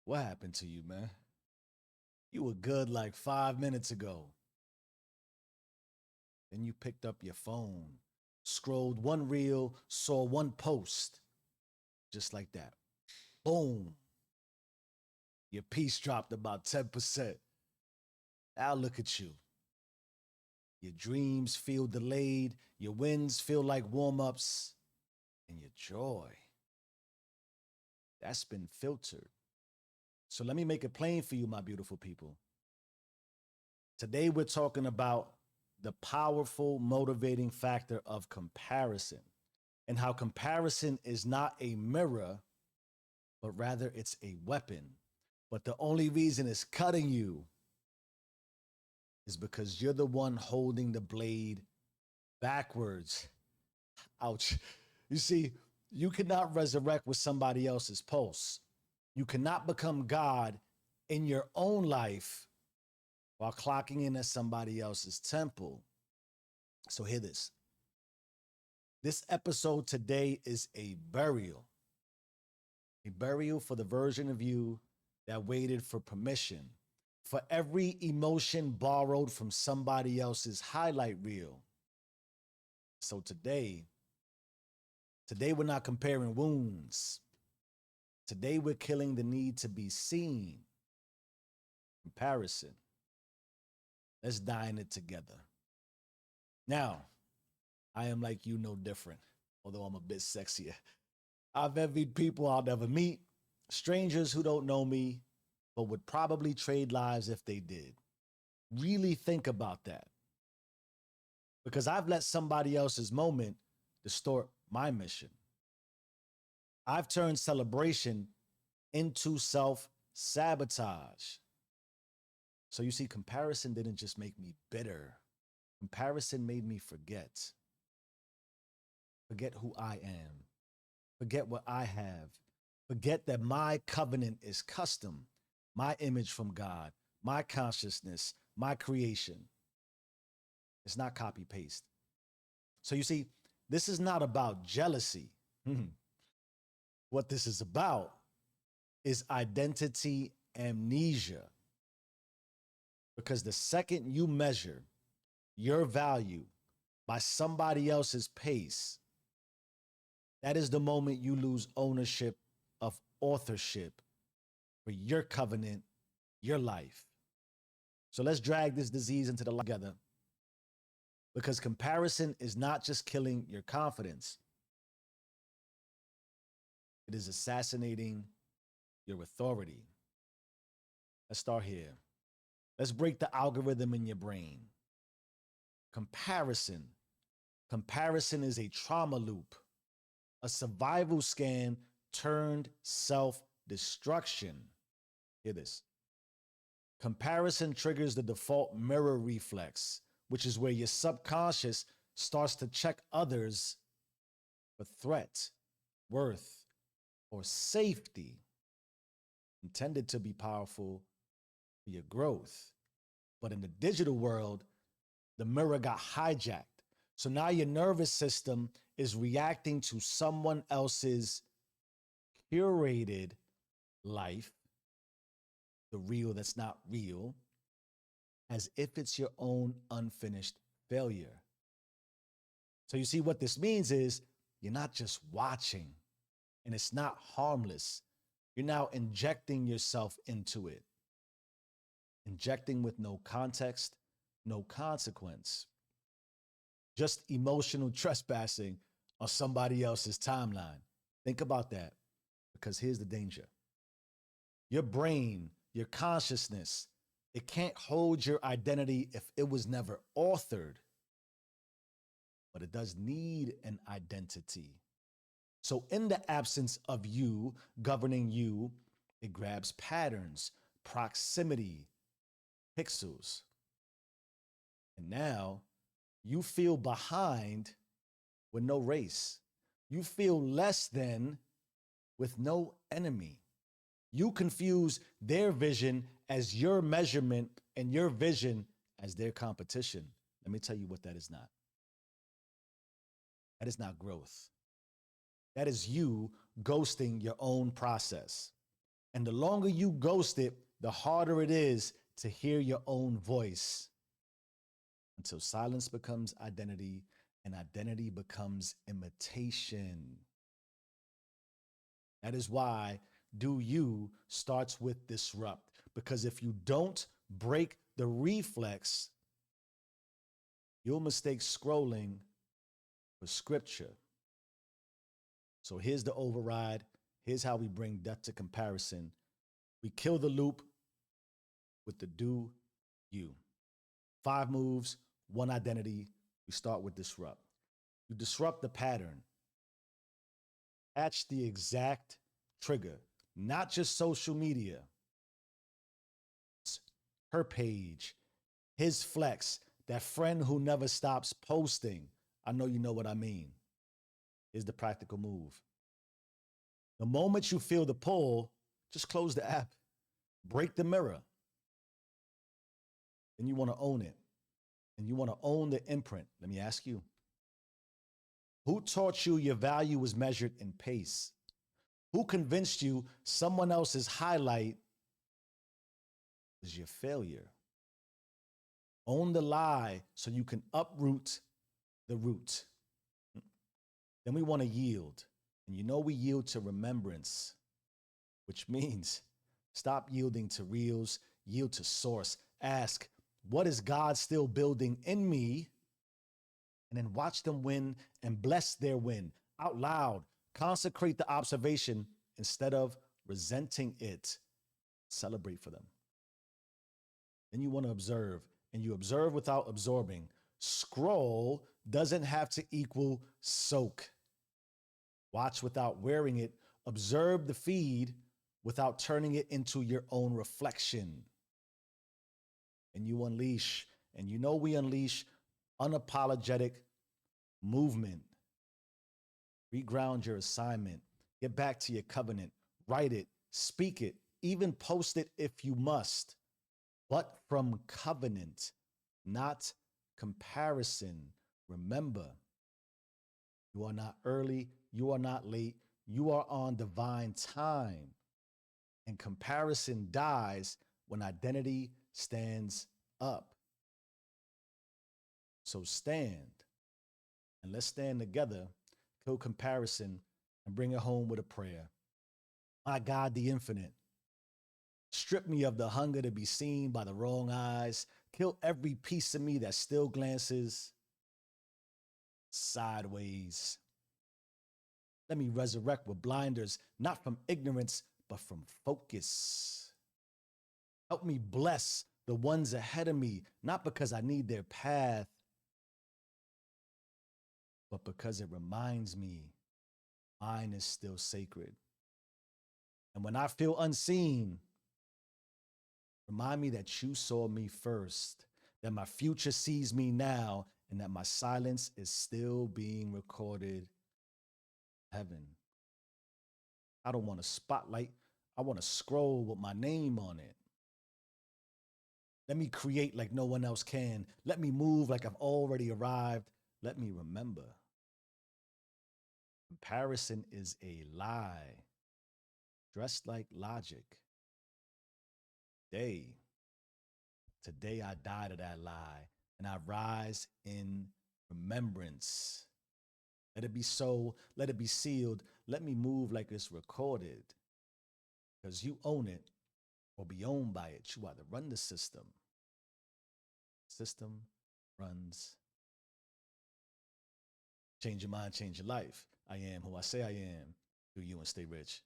What happened to you, man? You were good like 5 minutes ago. Then you picked up your phone, scrolled one reel, saw one post, just like that. Boom. Your piece dropped about 10%. Now look at you. Your dreams feel delayed, your wins feel like warm ups, and your joy, that's been filtered. So let me make it plain for you, my beautiful people. Today, we're talking about the powerful motivating factor of comparison and how comparison is not a mirror, but rather it's a weapon. But the only reason it's cutting you is because you're the one holding the blade backwards. Ouch. You see, you cannot resurrect with somebody else's pulse. You cannot become God in your own life while clocking in at somebody else's temple. So hear this. This episode today is a burial for the version of you that waited for permission, for every emotion borrowed from somebody else's highlight reel. So today we're not comparing wounds. Today we're killing the need to be seen. Comparison. Let's die in it together. Now, I am like you, no different, although I'm a bit sexier. I've envied people I'll never meet, strangers who don't know me, but would probably trade lives if they did. Really think about that. Because I've let somebody else's moment distort my mission. I've turned celebration into self-sabotage. So you see, comparison didn't just make me bitter. Comparison made me forget. Forget who I am. Forget what I have. Forget that my covenant is custom, my image from God, my consciousness, my creation. It's not copy paste. So you see, this is not about jealousy. What this is about is identity amnesia. Because the second you measure your value by somebody else's pace, that is the moment you lose ownership of authorship for your covenant, your life. So let's drag this disease into the light together. Because comparison is not just killing your confidence, it is assassinating your authority. Let's start here. Let's break the algorithm in your brain. Comparison. Comparison is a trauma loop, a survival scan turned self-destruction. Hear this. Comparison triggers the default mirror reflex, which is where your subconscious starts to check others for threat, worth, or safety, intended to be powerful for your growth. But in the digital world, the mirror got hijacked. So now your nervous system is reacting to someone else's curated life, the real that's not real, as if it's your own unfinished failure. So you see, what this means is you're not just watching, and it's not harmless. You're now injecting yourself into it. Injecting with no context, no consequence. Just emotional trespassing on somebody else's timeline. Think about that, because here's the danger. Your brain, your consciousness, it can't hold your identity if it was never authored, but it does need an identity. So in the absence of you governing you, it grabs patterns, proximity, pixels. And now you feel behind with no race. You feel less than with no enemy. You confuse their vision as your measurement and your vision as their competition. Let me tell you what that is not. That is not growth. That is you ghosting your own process. And the longer you ghost it, the harder it is to hear your own voice until silence becomes identity and identity becomes imitation. That is why do you starts with disrupt. Because if you don't break the reflex, you'll mistake scrolling for scripture. So here's the override. Here's how we bring death to comparison. We kill the loop with the do you. 5 moves, 1 identity. We start with disrupt. You disrupt the pattern. Catch the exact trigger, not just social media. It's her page, his flex, that friend who never stops posting. I know you know what I mean. Is the practical move. The moment you feel the pull, just close the app, break the mirror. Then you want to own it. And you want to own the imprint. Let me ask you, who taught you your value was measured in pace? Who convinced you someone else's highlight is your failure? Own the lie so you can uproot the root. Then we want to yield. And you know we yield to remembrance, which means stop yielding to reels, yield to source. Ask, what is God still building in me? And then watch them win and bless their win out loud. Consecrate the observation instead of resenting it. Celebrate for them. Then you want to observe, and you observe without absorbing. Scroll doesn't have to equal soak. Watch without wearing it. Observe the feed without turning it into your own reflection. And you unleash, and you know we unleash unapologetic movement. Reground your assignment. Get back to your covenant. Write it, speak it, even post it if you must. But from covenant, not comparison. Remember, you are not early, you are not late, you are on divine time. And comparison dies when identity stands up. So stand, and let's stand together, kill comparison, and bring it home with a prayer. My God, the infinite, strip me of the hunger to be seen by the wrong eyes. Kill every piece of me that still glances sideways. Let me resurrect with blinders, not from ignorance, but from focus. Help me bless the ones ahead of me, not because I need their path, but because it reminds me mine is still sacred. And when I feel unseen, remind me that you saw me first, that my future sees me now, and that my silence is still being recorded in heaven. I don't want a spotlight. I want to scroll with my name on it. Let me create like no one else can. Let me move like I've already arrived. Let me remember. Comparison is a lie, dressed like logic. Day. Today I die to that lie and I rise in remembrance. Let it be so, let it be sealed. Let me move like it's recorded because you own it or be owned by it. You either run the system. System runs. Change your mind, change your life. I am who I say I am. Do you and stay rich.